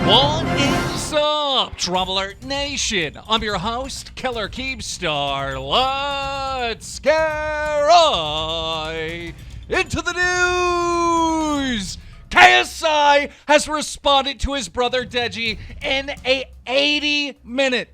What is up, DramaAlert Nation? I'm your host, Killer Keepstar. Let's get right into the news! KSI has responded to his brother DEJI in a 80-minute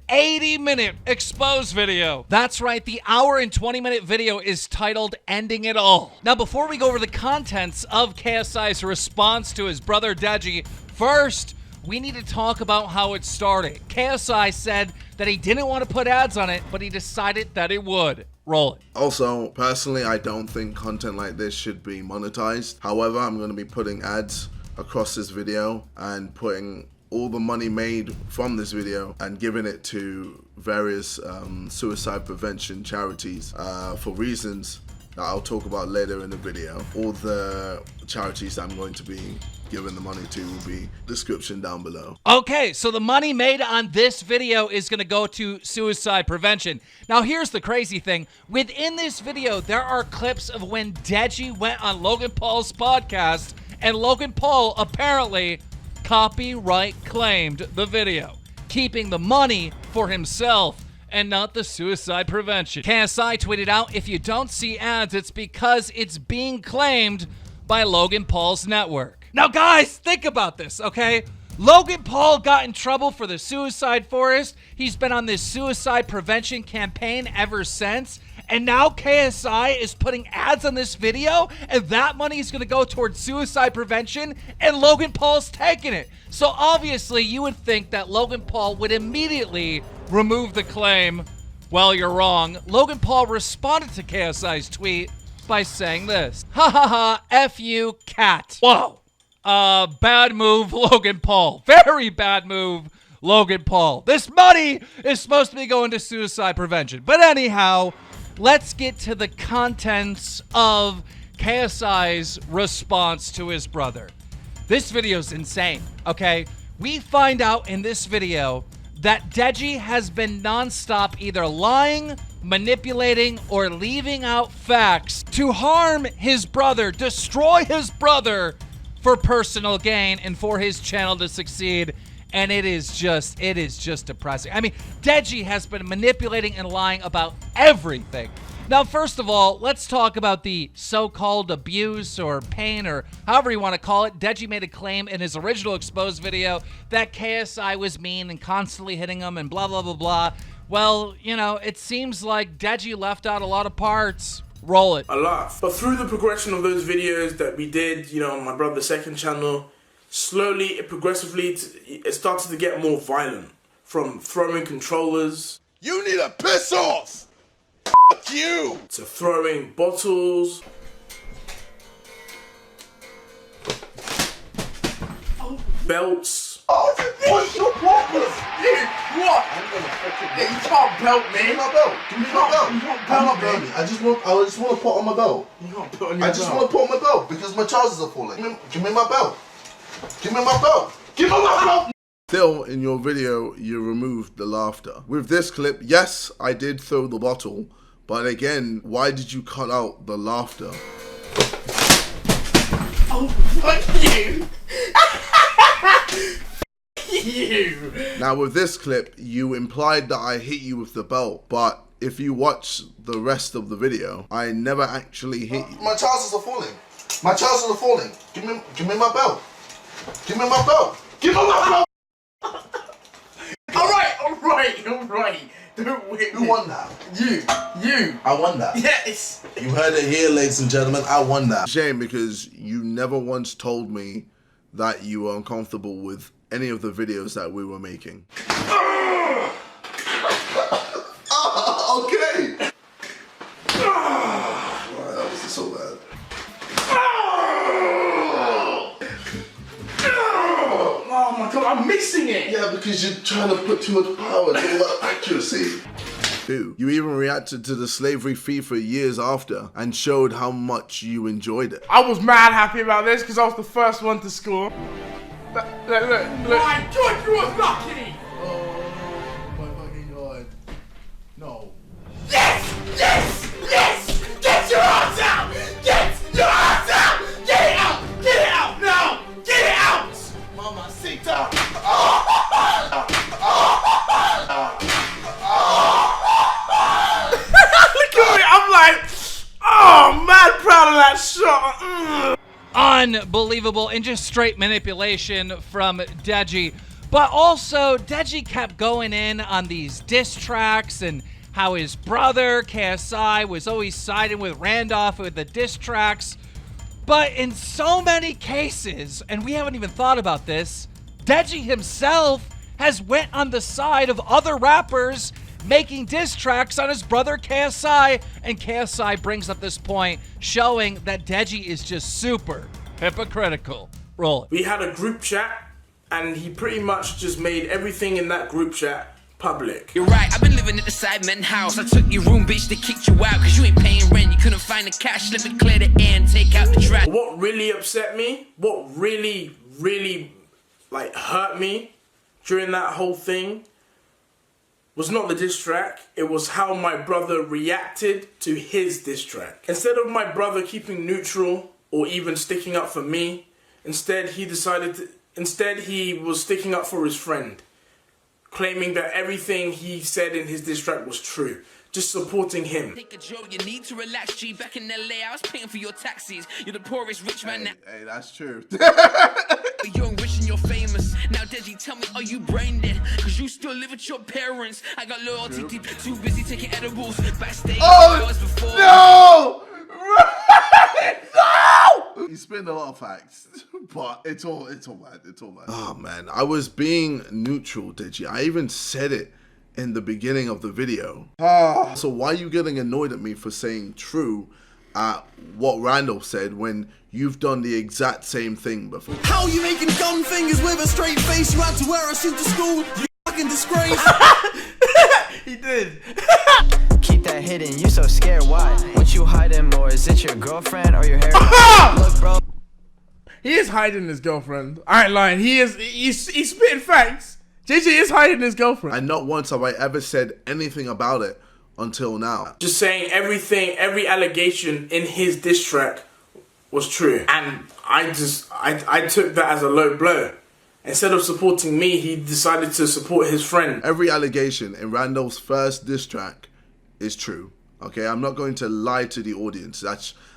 expose video. That's right, the hour and 20-minute video is titled Ending It All. Now, before we go over the contents of KSI's response to his brother DEJI, first, we need to talk about how it started. KSI said that he didn't want to put ads on it, but he decided that it would. Roll it. Also, personally, I don't think content like this should be monetized. However, I'm going to be putting ads across this video and putting all the money made from this video and giving it to various suicide prevention charities for reasons that I'll talk about later in the video. All the charities I'm going to be giving the money to will be description down below. Okay, so the money made on this video is going to go to suicide prevention. Now, here's the crazy thing. Within this video, there are clips of when DEJI went on Logan Paul's podcast, and Logan Paul apparently copyright claimed the video, keeping the money for himself and not the suicide prevention. KSI tweeted out, "If you don't see ads, it's because it's being claimed by Logan Paul's network." Now, guys, think about this, okay? Logan Paul got in trouble for the suicide forest. He's been on this suicide prevention campaign ever since. And now KSI is putting ads on this video, and that money is going to go towards suicide prevention, and Logan Paul's taking it. So obviously, you would think that Logan Paul would immediately remove the claim. Well, you're wrong. Logan Paul responded to KSI's tweet by saying this. "Ha ha ha, F you, cat." Whoa. Bad move, Logan Paul. Very bad move, Logan Paul. This money is supposed to be going to suicide prevention. But anyhow, let's get to the contents of KSI's response to his brother. This video is insane, okay? We find out in this video that DEJI has been nonstop either lying, manipulating, or leaving out facts to harm his brother, destroy his brother for personal gain and for his channel to succeed. And it is just depressing. I mean, DEJI has been manipulating and lying about everything. Now, first of all, let's talk about the so-called abuse or pain or however you want to call it. DEJI made a claim in his original exposed video that KSI was mean and constantly hitting him and blah, blah, blah, blah. Well, you know, it seems like DEJI left out a lot of parts. Roll it. A lot. But through the progression of those videos that we did, you know, on my brother's second channel, slowly, progressively, it started to get more violent. From throwing controllers. You need to piss off! F you! To throwing bottles. Belts. Oh, what's your problem? Dude, what? Yeah, you can't belt me. Give me my belt. Give me my belt. You can't I'm not belt me. belting. I just want to put on my belt. You can't put on your I just want to put on my belt because my trousers are falling. Give me my belt. Give me my belt. Give me my belt. Still, in your video, you removed the laughter. With this clip, yes, I did throw the bottle, but again, why did you cut out the laughter? Oh, fuck you. You. Now, with this clip, you implied that I hit you with the belt, but if you watch the rest of the video, I never actually hit you. My trousers are falling. My trousers are falling. Give me my belt. Give me my belt. Give me my belt. All right. Don't win. Who won that? You. I won that. Yes. You heard it here, ladies and gentlemen. I won that. Shame, because you never once told me that you were uncomfortable with any of the videos that we were making. Okay. Wow, that wasn't so bad. Oh my god, I'm missing it. Yeah, because you're trying to put too much power, too much accuracy. Two, you even reacted to the slavery FIFA years after and showed how much you enjoyed it. I was mad happy about this because I was the first one to score. Look. My god, you were lucky. Oh my fucking god. No. Yes. Get your ass out. Get your ass out. Get it out now. Get it out. Mamacita. Oh. got shot. Unbelievable, and just straight manipulation from DEJI. But also, DEJI kept going in on these diss tracks and how his brother, KSI, was always siding with Randolph with the diss tracks. But in so many cases, and we haven't even thought about this, DEJI himself has went on the side of other rappers making diss tracks on his brother KSI, and KSI brings up this point showing that DEJI is just super hypocritical. Roll it. We had a group chat, and he pretty much just made everything in that group chat public. You're right, I've been living at the Sidemen house. I took your room, bitch, they kicked you out cause you ain't paying rent. You couldn't find the cash, let me clear the air and take out the trash. What really upset me, what really like hurt me during that whole thing was not the diss track, it was how my brother reacted to his diss track. Instead of my brother keeping neutral or even sticking up for me, instead he was sticking up for his friend, claiming that everything he said in his diss track was true, just supporting him. Take a joke, you need to relax, G. Back in LA, I was paying for your taxis. You're the poorest rich man now. Hey, that's true. You're rich and you're famous. Now, DEJI, tell me, are you brain dead? Cause you still live with your parents. I got loyalty deep, too busy taking edibles. Backstage, hours before. No! No! He's spitting a lot of facts, but it's all bad. Oh man, I was being neutral, DEJI. I even said it in the beginning of the video. So why are you getting annoyed at me for saying true at what Randall said when you've done the exact same thing before? How you making gun fingers with a straight face? You had to wear a suit to school, you fucking disgrace. He did. Keep that hidden, you so scared, why? What you hiding more? Is it your girlfriend or your hair? Look, bro. He is hiding his girlfriend. I ain't lying. He's spitting facts. JJ is hiding his girlfriend. And not once have I ever said anything about it until now. Just saying every allegation in his diss track was true. And I took that as a low blow. Instead of supporting me, he decided to support his friend. Every allegation in Randall's first diss track is true. Okay, I'm not going to lie to the audience.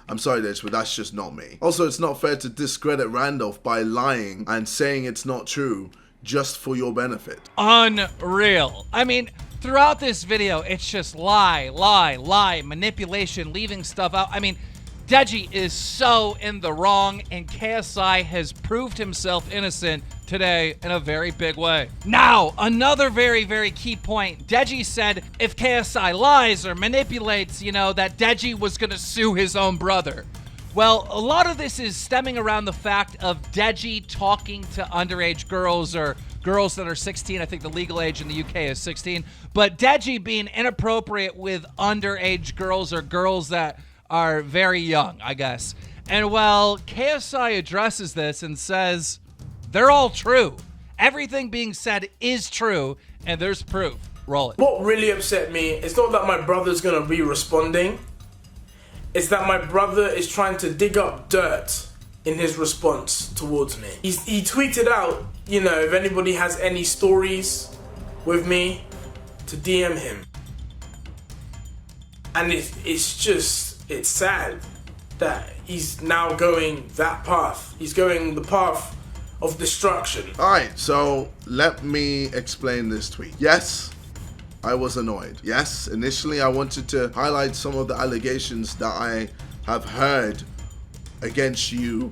I'm sorry, but that's just not me. Also, it's not fair to discredit Randolph by lying and saying it's not true just for your benefit. Unreal. I mean, throughout this video, it's just lie, manipulation, leaving stuff out. I mean, DEJI is so in the wrong, and KSI has proved himself innocent today in a very big way. Now, another very key point. DEJI said if KSI lies or manipulates, that DEJI was gonna sue his own brother. Well, a lot of this is stemming around the fact of DEJI talking to underage girls or girls that are 16. I think the legal age in the UK is 16. But DEJI being inappropriate with underage girls or girls that are very young, I guess. And well, KSI addresses this and says, they're all true. Everything being said is true, and there's proof. Roll it. What really upset me is not that my brother's gonna be responding. It's that my brother is trying to dig up dirt in his response towards me. He tweeted out, if anybody has any stories with me, to DM him. And it's sad that he's now going that path. He's going the path of destruction. Alright, so let me explain this tweet. Yes, I was annoyed. Yes, initially I wanted to highlight some of the allegations that I have heard against you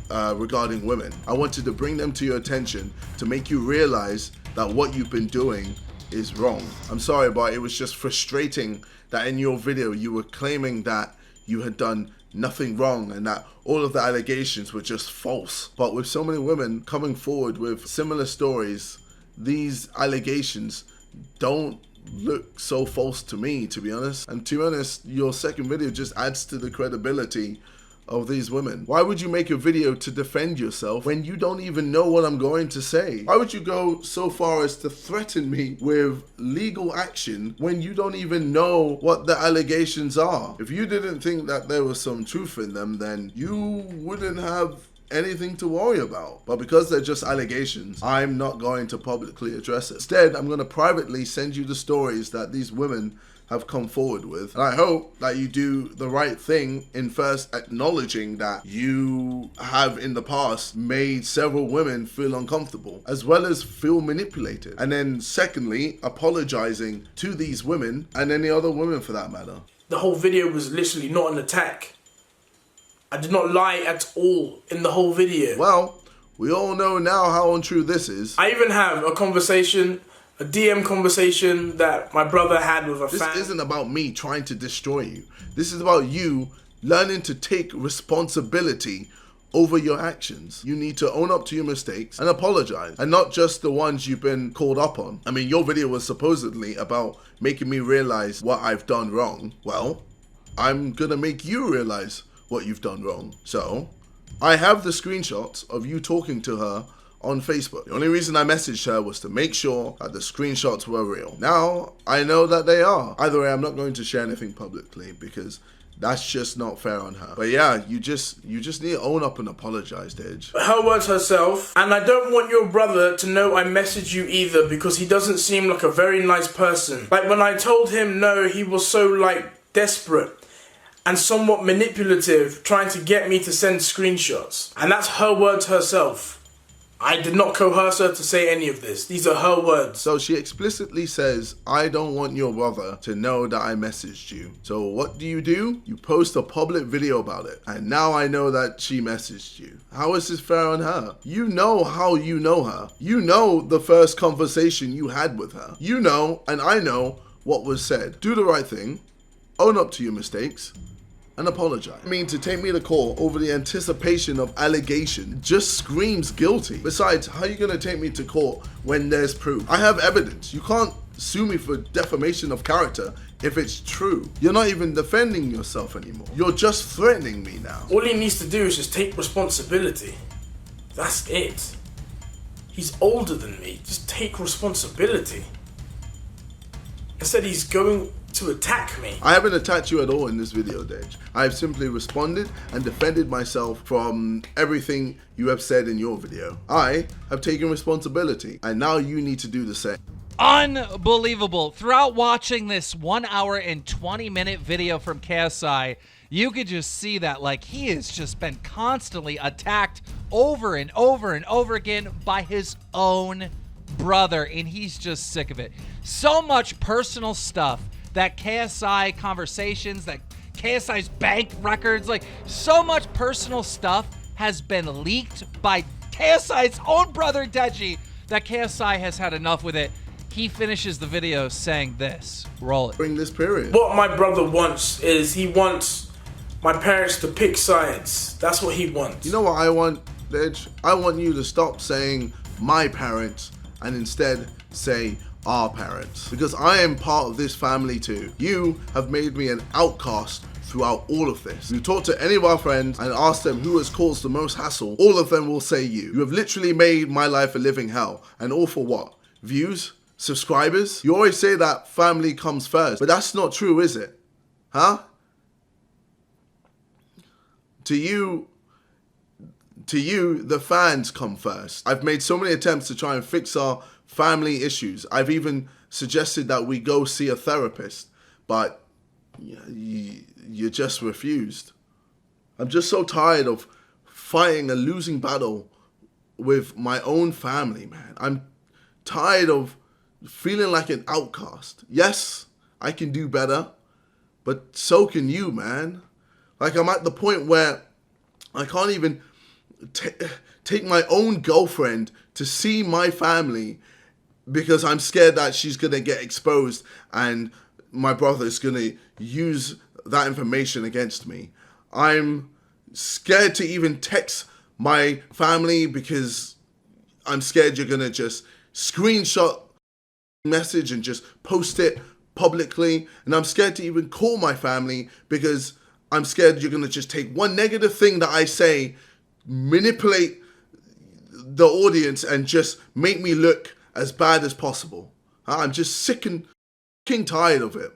regarding women. I wanted to bring them to your attention to make you realize that what you've been doing is wrong. I'm sorry, but it was just frustrating that in your video you were claiming that you had done nothing wrong and that all of the allegations were just false. But with so many women coming forward with similar stories, these allegations don't look so false to me, to be honest. And to be honest, your second video just adds to the credibility of these women. Why would you make a video to defend yourself when you don't even know what I'm going to say? Why would you go so far as to threaten me with legal action when you don't even know what the allegations are? If you didn't think that there was some truth in them, then you wouldn't have anything to worry about. But because they're just allegations, I'm not going to publicly address it. Instead, I'm going to privately send you the stories that these women have come forward with. And I hope that you do the right thing in first acknowledging that you have in the past made several women feel uncomfortable as well as feel manipulated. And then secondly, apologizing to these women and any other women for that matter. The whole video was literally not an attack. I did not lie at all in the whole video. Well, we all know now how untrue this is. I even have a conversation, a DM conversation that my brother had with a fan. This isn't about me trying to destroy you. This is about you learning to take responsibility over your actions. You need to own up to your mistakes and apologize, and not just the ones you've been called up on. I mean, your video was supposedly about making me realize what I've done wrong. Well, I'm gonna make you realize what you've done wrong. So, I have the screenshots of you talking to her on Facebook. The only reason I messaged her was to make sure that the screenshots were real. Now, I know that they are. Either way, I'm not going to share anything publicly because that's just not fair on her. But yeah, you just need to own up and apologize, DEJI. Her words herself, and I don't want your brother to know I messaged you either because he doesn't seem like a very nice person. Like when I told him no, he was so like desperate and somewhat manipulative, trying to get me to send screenshots. And that's her words herself. I did not coerce her to say any of this. These are her words. So she explicitly says, I don't want your brother to know that I messaged you. So what do? You post a public video about it. And now I know that she messaged you. How is this fair on her? You know how you know her. You know the first conversation you had with her. You know, and I know what was said. Do the right thing. Own up to your mistakes. And apologize. I mean, to take me to court over the anticipation of allegation just screams guilty. Besides, how are you gonna take me to court when there's proof? I have evidence. You can't sue me for defamation of character if it's true. You're not even defending yourself anymore. You're just threatening me now. All he needs to do is just take responsibility. That's it. He's older than me. Just take responsibility. Instead, he's going to attack me. I haven't attacked you at all in this video, DEJI. I have simply responded and defended myself from everything you have said in your video. I have taken responsibility, and now you need to do the same. Unbelievable. Throughout watching this 1 hour and 20-minute video from KSI, you could just see that like he has just been constantly attacked over and over and over again by his own brother, and he's just sick of it. So much personal stuff, that KSI conversations, that KSI's bank records, like so much personal stuff has been leaked by KSI's own brother DEJI that KSI has had enough with it. He finishes the video saying this. Roll it. During this period. What my brother wants is he wants my parents to pick sides. That's what he wants. You know what I want, DEJI? I want you to stop saying my parents and instead say our parents, because I am part of this family too. You have made me an outcast throughout all of this. You talk to any of our friends and ask them who has caused the most hassle, all of them will say you. You have literally made my life a living hell, and all for what? Views? Subscribers? You always say that family comes first, but that's not true, is it? Huh? To you, the fans come first. I've made so many attempts to try and fix our family issues. I've even suggested that we go see a therapist, but you just refused. I'm just so tired of fighting a losing battle with my own family, man. I'm tired of feeling like an outcast. Yes, I can do better, but so can you, man. Like, I'm at the point where I can't even take my own girlfriend to see my family because I'm scared that she's going to get exposed and my brother is going to use that information against me. I'm scared to even text my family because I'm scared you're going to just screenshot message and just post it publicly. And I'm scared to even call my family because I'm scared you're going to just take one negative thing that I say, manipulate the audience and just make me look as bad as possible. I'm just sick and tired of it.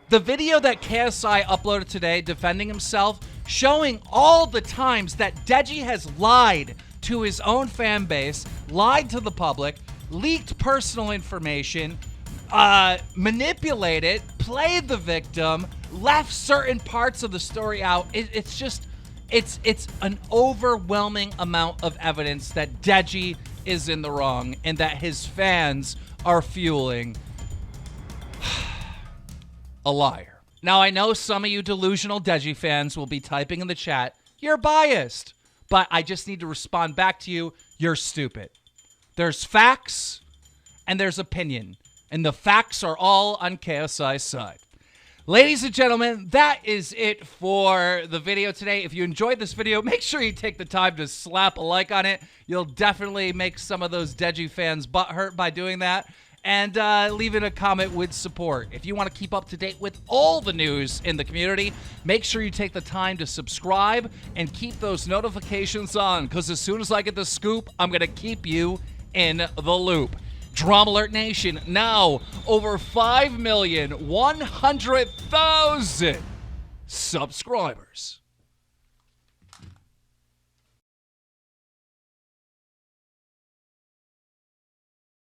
The video that KSI uploaded today defending himself showing all the times that DEJI has lied to his own fan base, lied to the public, leaked personal information, manipulated, played the victim, left certain parts of the story out. It's an overwhelming amount of evidence that DEJI is in the wrong and that his fans are fueling a liar. Now, I know some of you delusional DEJI fans will be typing in the chat, "You're biased," but I just need to respond back to you, "You're stupid." There's facts and there's opinion, and the facts are all on KSI's side. Ladies and gentlemen, that is it for the video today. If you enjoyed this video, make sure you take the time to slap a like on it. You'll definitely make some of those DEJI fans butthurt by doing that. And leave in a comment with support. If you want to keep up to date with all the news in the community, make sure you take the time to subscribe and keep those notifications on, because as soon as I get the scoop, I'm going to keep you in the loop. DramaAlert Nation, now over 5,100,000 subscribers.